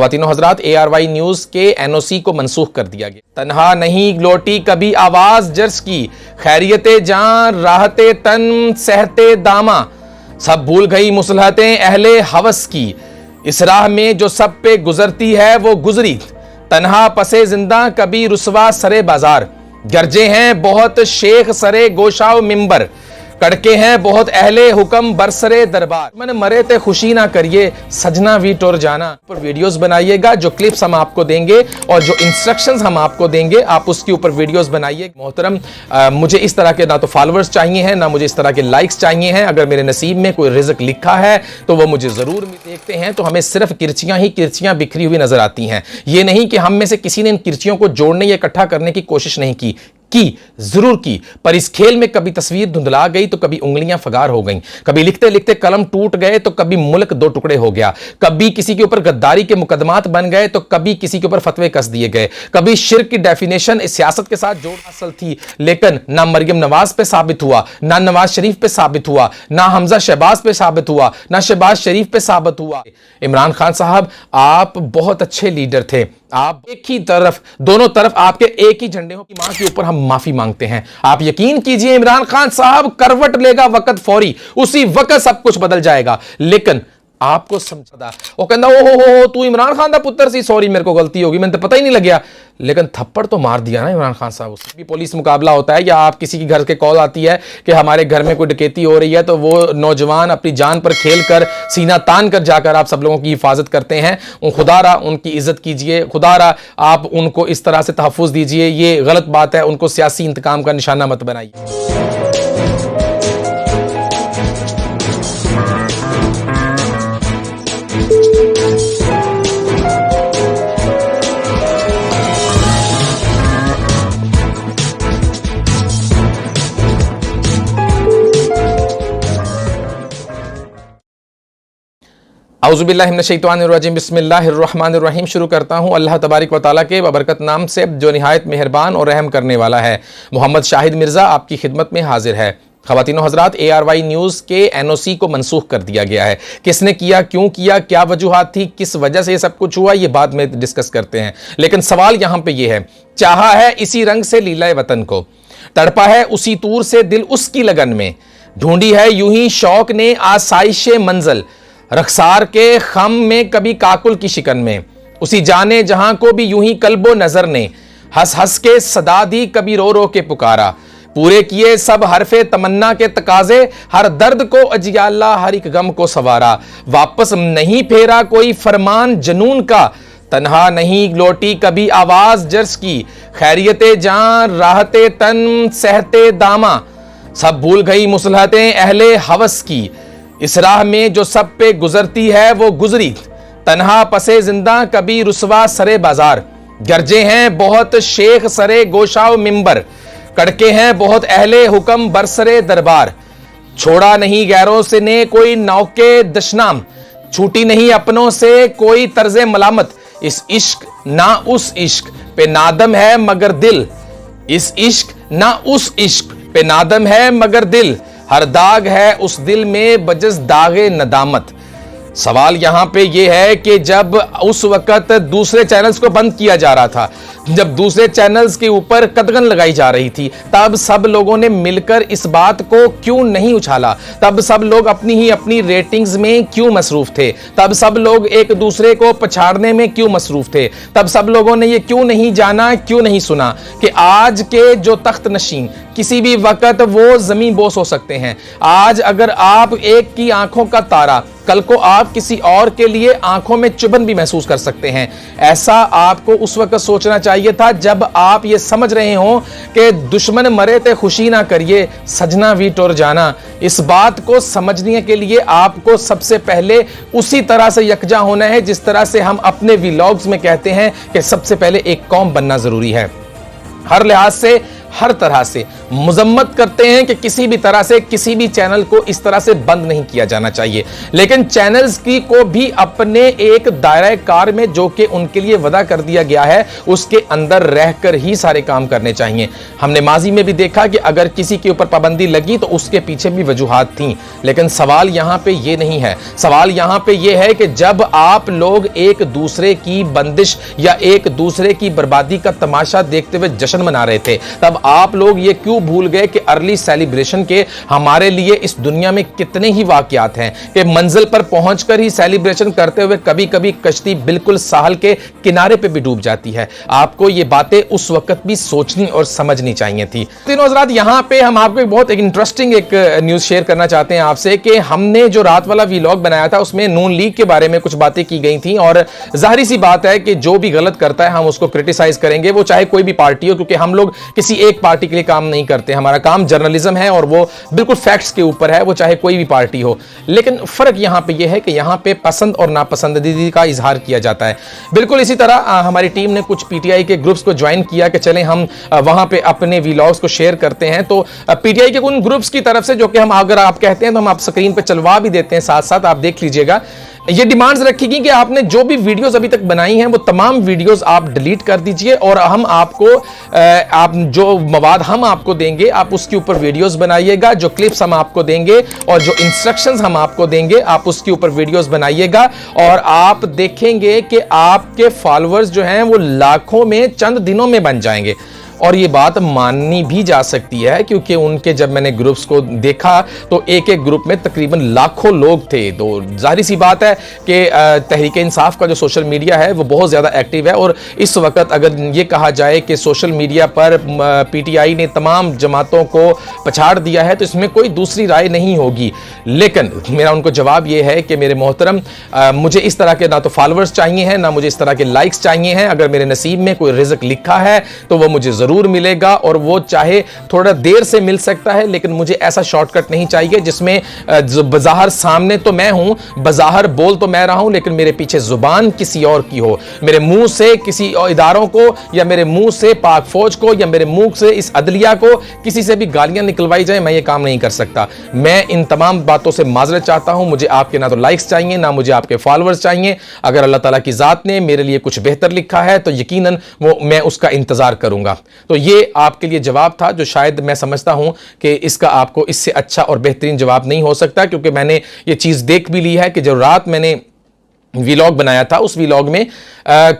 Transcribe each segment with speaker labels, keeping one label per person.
Speaker 1: ख्वातीनो हजरात, ARY news के NOC को मनसूख कर दिया गया। तन्हा नहीं लौटी कभी आवाज जर्स की, खैरियते जान राहते तन सहते दामा, सब भूल गई मुसलहतें अहले हवस की, इस राह में जो सब पे गुजरती है वो गुजरी, तन्हा पसे जिंदा कभी रुसवा सरे बाजार, गरजे हैं बहुत शेख सरे गोशाओ मिंबर, कड़के हैं बहुत अहले हुक्म बरसरे दरबार। मैंने मरे ते खुशी ना करिए सजना वी टोर जाना पर वीडियोस बनाइएगा, जो क्लिप्स हम आपको देंगे और जो इंस्ट्रक्शंस हम आपको देंगे आप उसके ऊपर वीडियोस बनाइए। मोहतरम, मुझे इस तरह के ना तो फॉलोअर्स चाहिए हैं, ना मुझे इस तरह के लाइक्स चाहिए हैं। अगर मेरे नसीब में कोई रिज़्क लिखा है तो वो मुझे ज़रूर देखते हैं तो हमें सिर्फ किरचियाँ ही किरचियाँ बिखरी हुई नजर आती हैं। ये नहीं कि हम में से किसी ने इन किरचियों को जोड़ने या इकट्ठा करने की कोशिश नहीं की जरूर की, पर इस खेल में कभी तस्वीर धुंधला गई तो कभी उंगलियां फगार हो गईं, कभी लिखते लिखते कलम टूट गए तो कभी मुल्क दो टुकड़े हो गया, कभी किसी के ऊपर गद्दारी के मुकदमात बन गए तो कभी किसी के ऊपर फतवे कस दिए गए, कभी शिर्क की डेफिनेशन सियासत के साथ जोड़ हासिल थी लेकिन ना मरियम नवाज पे साबित हुआ, ना नवाज शरीफ पे साबित हुआ, ना हमजा शहबाज पे साबित हुआ, ना शहबाज शरीफ पे साबित हुआ। इमरान खान साहब, आप बहुत अच्छे लीडर थे, आप एक ही तरफ, दोनों तरफ आपके एक ही झंडे हो की मां के ऊपर हम माफी मांगते हैं। आप यकीन कीजिए इमरान खान साहब, करवट लेगा वक्त फौरी, उसी वक्त सब कुछ बदल जाएगा। लेकिन आपको समझदा वो कहंदा ओ तू इमरान खान दा पुत्र सी, सॉरी मेरे को गलती होगी, मैंने तो पता ही नहीं लग्या। लेकिन थप्पड़ तो मार दिया ना इमरान खान साहब। उससे भी पुलिस मुकाबला होता है या आप किसी की घर के कॉल आती है कि हमारे घर में कोई डकैती हो रही है तो वो नौजवान अपनी जान पर खेल कर सीना तान कर जाकर आप सब लोगों की हिफाजत करते हैं। खुदारा उनकी इज्जत कीजिए, खुदारा आप उनको इस तरह से तहफ़्फ़ुज़ दीजिए, ये गलत बात है, उनको सियासी इंतकाम का निशाना मत बनाइए। औज़ुबिल्लाहि मिनश्शैतानिर्रजीम, बिस्मिल्लाहिर्रहमानिर्रहीम। शुरू करता हूँ अल्लाह तबारक व तआला के बबरकत नाम से जो निहायत मेहरबान और रहम करने वाला है। मोहम्मद शाहिद मिर्ज़ा आपकी खिदमत में हाजिर है। ख्वातीनो हजरात, ARY न्यूज़ के NOC को मनसूख कर दिया गया है। किसने किया, क्यों किया, क्या वजूहात थी, किस वजह से ये सब कुछ हुआ, ये बाद में डिस्कस करते हैं। लेकिन सवाल यहाँ पे ये है, चाहा है इसी रंग से लीला वतन को, तड़पा है उसी तूर से दिल उसकी लगन में, ढूंढी है यूं ही शौक ने आसाइश मंजिल, रखसार के खम में कभी काकुल की शिकन में, उसी जाने जहां को भी यूं ही कल्बो नजर ने हंस हंस के सदा दी कभी रो रो के पुकारा, पूरे किए सब हरफे तमन्ना के तकाजे, हर दर्द को अजियाल्ला हर एक गम को सवारा, वापस नहीं फेरा कोई फरमान जनून का, तन्हा नहीं लौटी कभी आवाज जर्स की, खैरियते जान राहते तन सहते दामा, सब भूल गई मुसलहतें अहले हवस की, इस राह में जो सब पे गुजरती है वो गुजरी, तन्हा पसे जिंदा कभी रुसवा सरे बाजार, गरजे हैं बहुत शेख सरे गोशाओ मिंबर, कड़के हैं बहुत अहले हुक्म बरसरे दरबार, छोड़ा नहीं गैरों से ने कोई नौके दशनाम, छूटी नहीं अपनों से कोई तर्जे मलामत, इस इश्क ना उस इश्क पे नादम है मगर दिल, इस इश्क ना उस इश्क पे नादम है मगर दिल, हर दाग है उस दिल में बजस दागे नदामत। सवाल यहां पे ये है कि जब उस वक्त दूसरे चैनल्स को बंद किया जा रहा था, जब दूसरे चैनल्स के ऊपर कदगन लगाई जा रही थी, तब सब लोगों ने मिलकर इस बात को क्यों नहीं उछाला? तब सब लोग अपनी ही अपनी रेटिंग्स में क्यों मसरूफ थे? तब सब लोग एक दूसरे को पछाड़ने में क्यों मसरूफ थे? तब सब लोगों ने ये क्यों नहीं जाना, क्यों नहीं सुना कि आज के जो तख्त नशीन किसी भी वक्त वो जमीन बोस हो सकते हैं। आज अगर आप एक की आंखों का तारा, कल को आप किसी और के लिए आंखों में चुभन भी महसूस कर सकते हैं। ऐसा आपको उस वक्त सोचना चाहिए था जब आप ये समझ रहे हो कि दुश्मन मरे ते खुशी ना करिए सजना वी टोर जाना। इस बात को समझने के लिए आपको सबसे पहले उसी तरह से यकजा होना है जिस तरह से हम अपने व्लॉग्स में कहते हैं कि सबसे पहले एक कौम बनना जरूरी है। हर लिहाज से, हर तरह से मजम्मत करते हैं कि किसी भी तरह से किसी भी चैनल को इस तरह से बंद नहीं किया जाना चाहिए, लेकिन चैनल्स की को भी अपने एक दायरा कार में जो कि उनके लिए वदा कर दिया गया है उसके अंदर रहकर ही सारे काम करने चाहिए। हमने माजी में भी देखा कि अगर किसी के ऊपर पाबंदी लगी तो उसके पीछे भी वजूहात थी, लेकिन सवाल यहां पे ये नहीं है। सवाल यहां पे ये है कि जब आप लोग एक दूसरे की बंदिश या एक दूसरे की बर्बादी का तमाशा देखते हुए जश्न मना रहे थे, तब आप लोग ये क्यों भूल गए कि अर्ली सेलिब्रेशन के हमारे लिए इस दुनिया में कितने ही वाकयात हैं कि मंजिल पर पहुंचकर ही सेलिब्रेशन करते हुए कभी कभी कश्ती बिल्कुल साहल के किनारे पे भी डूब जाती है। आपको ये बातें उस वक्त भी सोचनी और समझनी चाहिए थी। तीनों हज़रात, यहां पे हम आपको बहुत इंटरेस्टिंग एक न्यूज़ शेयर करना चाहते हैं आपसे कि हमने जो रात वाला व्लॉग बनाया था उसमें नून लीग के बारे में कुछ बातें की गई थी, और जाहिर सी बात है कि जो भी गलत करता है हम उसको क्रिटिसाइज करेंगे, वो चाहे कोई भी पार्टी हो, क्योंकि हम लोग किसी एक पार्टी के लिए काम नहीं करते। हमारा काम जर्नलिज्म है और वो बिल्कुल फैक्ट्स के ऊपर है, वो चाहे कोई भी पार्टी हो। लेकिन फर्क यहां पे यह है कि यहां पे पसंद और नापसंदीदगी का इजहार किया जाता है। बिल्कुल इसी तरह हमारी टीम ने कुछ पीटीआई के ग्रुप्स को ज्वाइन किया कि चलें हम वहां पे अपने व्लॉग्स को शेयर करते हैं। तो पीटीआई के उन ग्रुप्स की तरफ से, जो कि हम अगर आप कहते हैं तो हम आप स्क्रीन पे चलवा भी देते हैं, साथ साथ आप देख लीजिएगा, ये डिमांड्स रखी गई कि आपने जो भी वीडियोस अभी तक बनाई हैं वो तमाम वीडियोस आप डिलीट कर दीजिए और हम आपको आप जो मवाद हम आपको देंगे आप उसके ऊपर वीडियोस बनाइएगा, जो क्लिप्स हम आपको देंगे और जो इंस्ट्रक्शंस हम आपको देंगे आप उसके ऊपर वीडियोस बनाइएगा, और आप देखेंगे कि आपके फॉलोअर्स जो हैं वो लाखों में चंद दिनों में बन जाएंगे। और ये बात माननी भी जा सकती है, क्योंकि उनके जब मैंने ग्रुप्स को देखा तो एक एक ग्रुप में तकरीबन लाखों लोग थे। तो जाहिर सी बात है कि तहरीक इंसाफ का जो सोशल मीडिया है वो बहुत ज़्यादा एक्टिव है, और इस वक्त अगर ये कहा जाए कि सोशल मीडिया पर पीटीआई ने तमाम जमातों को पछाड़ दिया है तो इसमें कोई दूसरी राय नहीं होगी। लेकिन मेरा उनको जवाब ये है कि मेरे मोहतरम, मुझे इस तरह के ना तो फॉलोअर्स चाहिए हैं, ना मुझे इस तरह के लाइक्स चाहिए हैं। अगर मेरे नसीब में कोई रिज़्क लिखा है तो वो मुझे जरूर मिलेगा, और वो चाहे थोड़ा देर से मिल सकता है, लेकिन मुझे ऐसा शॉर्टकट नहीं चाहिए जिसमें बज़ाहिर सामने तो मैं हूं, बज़ाहिर बोल तो मैं रहा हूं, लेकिन मेरे पीछे जुबान किसी और की हो। मेरे मुंह से किसी और इदारों को, या मेरे मुंह से पाक फौज को, या मेरे मुंह से इस अदलिया को किसी से भी गालियां निकलवाई जाए, मैं ये काम नहीं कर सकता। मैं इन तमाम बातों से माजरत चाहता हूं। मुझे आपके ना तो लाइक्स चाहिए, ना मुझे आपके फॉलोअर्स चाहिए। अगर अल्लाह ताला की जात ने मेरे लिए कुछ बेहतर लिखा है तो यकीनन वो मैं उसका इंतजार करूंगा। तो ये आपके लिए जवाब था, जो शायद मैं समझता हूं कि इसका आपको इससे अच्छा और बेहतरीन जवाब नहीं हो सकता, क्योंकि मैंने ये चीज़ देख भी ली है कि जो रात मैंने व्लॉग बनाया था उस व्लॉग में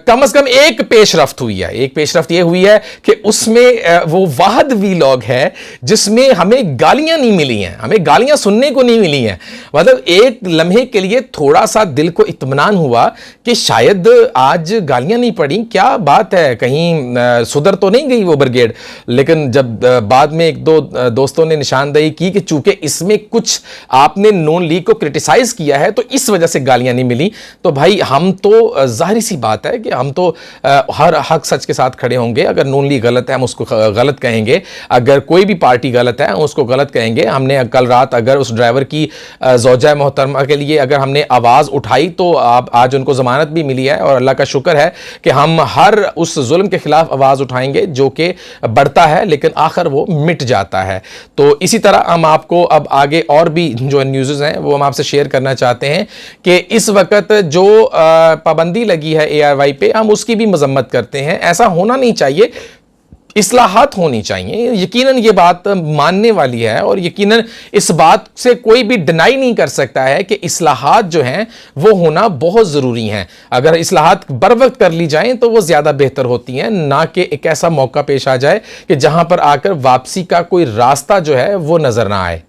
Speaker 1: कम से कम एक पेशरफ्त हुई है। एक पेशरफ्त ये हुई है कि उसमें वो वाहद व्लॉग है जिसमें हमें गालियां नहीं मिली हैं, हमें गालियां सुनने को नहीं मिली हैं। मतलब एक लम्हे के लिए थोड़ा सा दिल को इत्मीनान हुआ कि शायद आज गालियां नहीं पड़ी, क्या बात है, कहीं सुधर तो नहीं गई वो ब्रिगेड। लेकिन जब बाद में एक दो दोस्तों ने निशानदेही की कि चूंकि इसमें कुछ आपने नून लीग को क्रिटिसाइज किया है तो इस वजह से गालियां नहीं मिली, तो भाई हम तो जाहिर सी बात है कि हम तो हर हक सच के साथ खड़े होंगे। अगर नून लीग गलत है हम उसको गलत कहेंगे, अगर कोई भी पार्टी गलत है हम उसको गलत कहेंगे। हमने कल रात अगर उस ड्राइवर की ज़ौजा मोहतरमा के लिए अगर हमने आवाज़ उठाई तो आज उनको ज़मानत भी मिली है, और अल्लाह का शुक्र है कि हम हर उस जुल्म के खिलाफ आवाज़ उठाएंगे जो कि बढ़ता है लेकिन आखिर वो मिट जाता है। तो इसी तरह हम आपको अब आगे और भी जो न्यूज़ हैं वो हम आपसे शेयर करना चाहते हैं कि इस वक्त जो पाबंदी लगी है ARY पे, हम उसकी भी मजम्मत करते हैं। ऐसा होना नहीं चाहिए, इस्लाहात होनी चाहिए। यकीनन ये बात मानने वाली है, और यकीनन इस बात से कोई भी डिनाई नहीं कर सकता है कि इस्लाहात जो हैं वो होना बहुत ज़रूरी हैं। अगर इस्लाहात बर वक्त कर ली जाएं तो वो ज़्यादा बेहतर होती हैं, ना कि एक ऐसा मौका पेश आ जाए कि जहां पर आकर वापसी का कोई रास्ता जो है वो नज़र ना आए।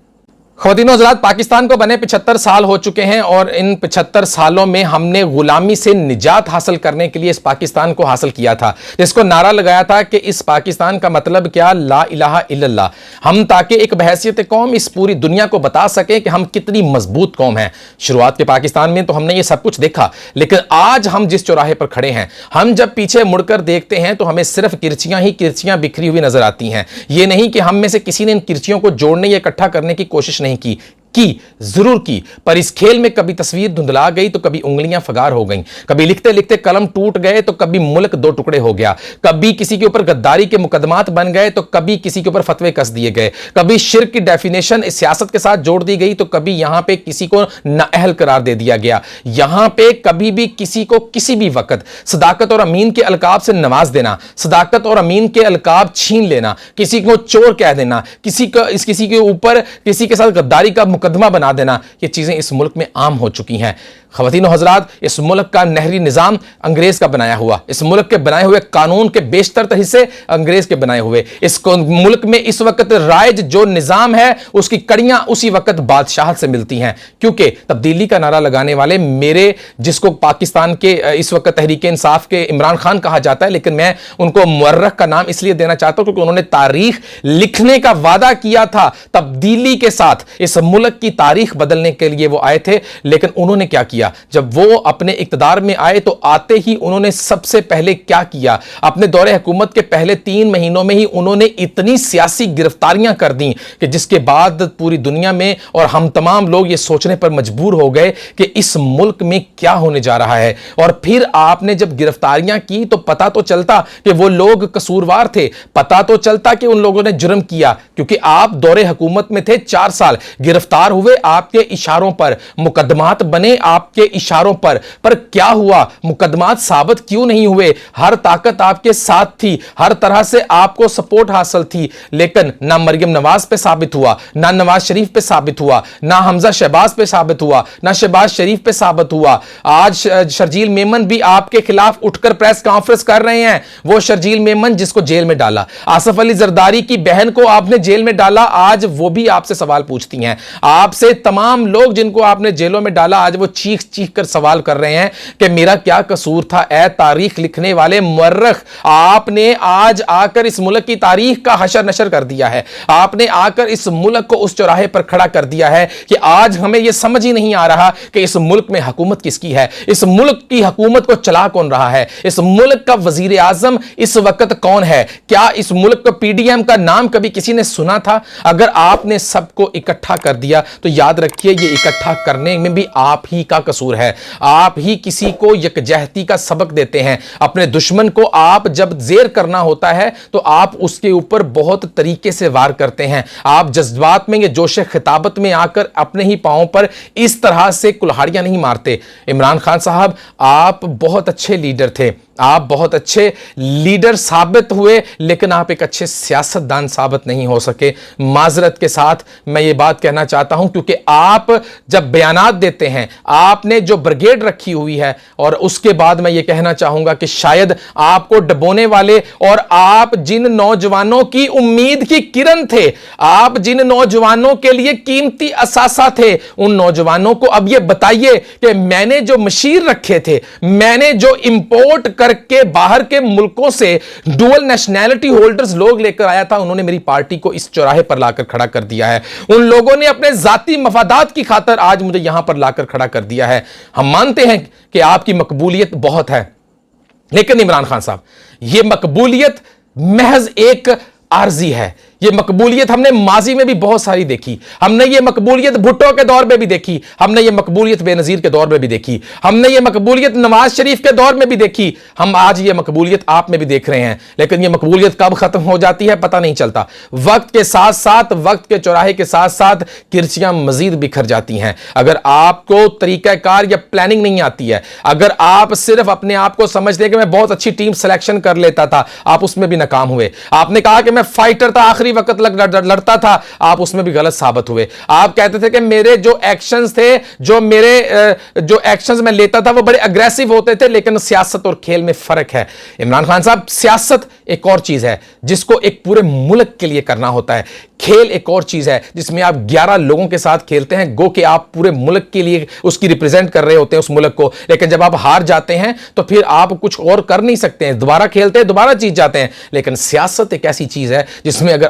Speaker 1: ख़वातीनो हज़रात, पाकिस्तान को बने 75 साल हो चुके हैं, और इन 75 सालों में हमने गुलामी से निजात हासिल करने के लिए इस पाकिस्तान को हासिल किया था, जिसको नारा लगाया था कि इस पाकिस्तान का मतलब क्या, ला इलाहा इल्लल्लाह। हम ताकि एक बहैसियत कौम इस पूरी दुनिया को बता सके कि हम कितनी मजबूत कौम हैं। शुरुआत के पाकिस्तान में तो हमने ये सब कुछ देखा, लेकिन आज हम जिस चौराहे पर खड़े हैं, हम जब पीछे मुड़कर देखते हैं तो हमें सिर्फ किरचियां ही किरचियां बिखरी हुई नजर आती हैं। ये नहीं कि हम में से किसी ने इन किरचियों को जोड़ने या इकट्ठा करने की कोशिश नहीं की। की, जरूर की, पर इस खेल में कभी तस्वीर धुंधला गई तो कभी उंगलियां फगार हो गईं, कभी लिखते लिखते कलम टूट गए तो कभी मुल्क दो टुकड़े हो गया, कभी किसी के ऊपर गद्दारी के मुकदमात बन गए तो कभी किसी के ऊपर फतवे कस दिए गए, कभी शिर्क की डेफिनेशन इस सियासत के साथ जोड़ दी गई तो कभी यहां पे किसी को नाअहल करार दे दिया गया। यहां पे कभी भी किसी को किसी भी वक्त सदाकत और अमीन के अलकाब से नवाज देना, सदाकत और अमीन के अलकाब छीन लेना, किसी को चोर कह देना, किसी के ऊपर किसी के साथ गद्दारी का मुकदमा बना देना, ये चीजें इस मुल्क में आम हो चुकी हैं। ख़वातीन और हज़रात, इस मुल्क का नहरी निज़ाम अंग्रेज का बनाया हुआ, इस मुल्क के बनाए हुए कानून के बेशतर हिस्से अंग्रेज के बनाए हुए, इस मुल्क में इस वक्त राइज जो निज़ाम है उसकी कड़ियां उसी वक्त बादशाहत से मिलती हैं। क्योंकि तब्दीली का नारा लगाने वाले मेरे, जिसको पाकिस्तान के इस वक्त तहरीक इंसाफ के इमरान खान कहा जाता है, लेकिन मैं उनको मुअर्रख का नाम इसलिए देना चाहता हूं क्योंकि उन्होंने तारीख लिखने का वादा किया था। तब्दीली के साथ इस मुल्क की तारीख बदलने के लिए वो आए थे, लेकिन उन्होंने क्या किया? जब वो अपने इक्तदार में आए तो आते ही उन्होंने सबसे पहले क्या किया? अपने दौरे हुकूमत के पहले 3 महीनों में ही उन्होंने इतनी सियासी गिरफ्तारियां कर दी कि जिसके बाद पूरी दुनिया में और हम तमाम लोग ये सोचने पर मजबूर हो गए कि इस मुल्क में क्या होने जा रहा है। और फिर आपने जब गिरफ्तारियां की तो पता तो चलता कि वो लोग कसूरवार थे, पता तो चलता कि उन लोगों ने जुर्म किया, क्योंकि आप दौरे हुकूमत में थे 4 साल, गिरफ्तार हुए आपके इशारों पर, मुकदमात बने आपके इशारों पर क्या हुआ? मुकदमात साबित क्यों नहीं हुए? हर ताकत आपके साथ थी, हर तरह से आपको सपोर्ट हासिल थी, लेकिन ना मरियम नवाज पे साबित हुआ, ना नवाज शरीफ पे साबित हुआ, ना हमजा शहबाज पे साबित हुआ, ना शहबाज शरीफ पे साबित हुआ। आज शर्जील मेमन भी आपके खिलाफ उठकर प्रेस कॉन्फ्रेंस कर रहे हैं। वो शर्जील मेमन जिसको जेल में डाला, आसिफ अली जरदारी की बहन को आपने जेल में डाला, आज वो भी आपसे सवाल पूछती हैं। आपसे तमाम लोग जिनको आपने जेलों में डाला, आज वो चीख चीख कर सवाल कर रहे हैं कि मेरा क्या कसूर था? ए तारीख लिखने वाले मुअर्रख, आपने आज आकर इस मुल्क की तारीख का हशर नशर कर दिया है। आपने आकर इस मुल्क को उस चौराहे पर खड़ा कर दिया है कि आज हमें यह समझ ही नहीं आ रहा कि इस मुल्क में हुकूमत किसकी है, इस मुल्क की हुकूमत को चला कौन रहा है, इस मुल्क का वजीर आजम इस वक्त कौन है? क्या इस मुल्क का पीडीएम का नाम कभी किसी ने सुना था? अगर आपने सबको इकट्ठा कर दिया तो याद रखिए ये इकट्ठा करने में भी आप ही का कसूर है। आप ही किसी को यकजहती का सबक देते हैं। अपने दुश्मन को आप जब जेर करना होता है तो आप उसके ऊपर बहुत तरीके से वार करते हैं। आप जज्बात में या जोश खिताबत में आकर अपने ही पांवों पर इस तरह से कुल्हाड़ियां नहीं मारते। इमरान खान साहब, आप बहुत अच्छे लीडर थे, आप बहुत अच्छे लीडर साबित हुए, लेकिन आप एक अच्छे सियासतदान साबित नहीं हो सके। माजरत के साथ मैं ये बात कहना चाहता हूं, क्योंकि आप जब बयानात देते हैं, आपने जो ब्रिगेड रखी हुई है, और उसके बाद मैं ये कहना चाहूंगा कि शायद आपको डबोने वाले और आप जिन नौजवानों की उम्मीद की किरण थे, आप जिन नौजवानों के लिए कीमती असासा थे, उन नौजवानों को अब ये बताइए कि मैंने जो मशीर रखे थे, मैंने जो इंपोर्ट करके बाहर के मुल्कों से डुअल नेशनैलिटी होल्डर्स लोग लेकर आया था, उन्होंने मेरी पार्टी को इस चौराहे पर लाकर खड़ा कर दिया है। उन लोगों ने अपने जाती मफादात की खातिर आज मुझे यहां पर लाकर खड़ा कर दिया है। हम मानते हैं कि आपकी मकबूलियत बहुत है, लेकिन इमरान खान साहब, यह मकबूलियत महज एक आर्जी है। ये मकबूलियत हमने माजी में भी बहुत सारी देखी। हमने ये मकबूलियत भुट्टो के दौर में भी देखी, हमने ये मकबूलियत बेनजीर के दौर में भी देखी, हमने ये मकबूलियत नवाज शरीफ के दौर में भी देखी, हम आज ये मकबूलियत आप में भी देख रहे हैं। लेकिन ये मकबूलियत कब खत्म हो जाती है पता नहीं चलता। वक्त के साथ साथ, वक्त के चौराहे के साथ साथ किरचियां मजीद बिखर जाती हैं। अगर आपको तरीकाकार या प्लानिंग नहीं आती है, अगर आप सिर्फ अपने आप को समझते हैं कि मैं बहुत अच्छी टीम सिलेक्शन कर लेता था, आप उसमें भी नाकाम हुए। आपने कहा कि मैं फाइटर था, आखिरी वक्त लड़ता था, आप उसमें भी गलत साबित हुए। आप कहते थे कि मेरे जो एक्शंस थे, जो एक्शंस मैं लेता था वो बड़े अग्रेसिव होते थे, लेकिन सियासत और खेल में फर्क है। इमरान खान साहब, सियासत एक और चीज है जिसको एक पूरे मुल्क के लिए करना होता है, खेल एक और चीज है जिसमें आप 11 लोगों के साथ खेलते हैं, गो कि आप पूरे मुल्क के लिए उसकी रिप्रेजेंट कर रहे होते हैं उस मुल्क को। लेकिन जब आप हार जाते हैं तो फिर आप कुछ और कर नहीं सकते हैं, दोबारा खेलते हैं, दोबारा जीत जाते हैं। लेकिन सियासत एक ऐसी चीज है जिसमें अगर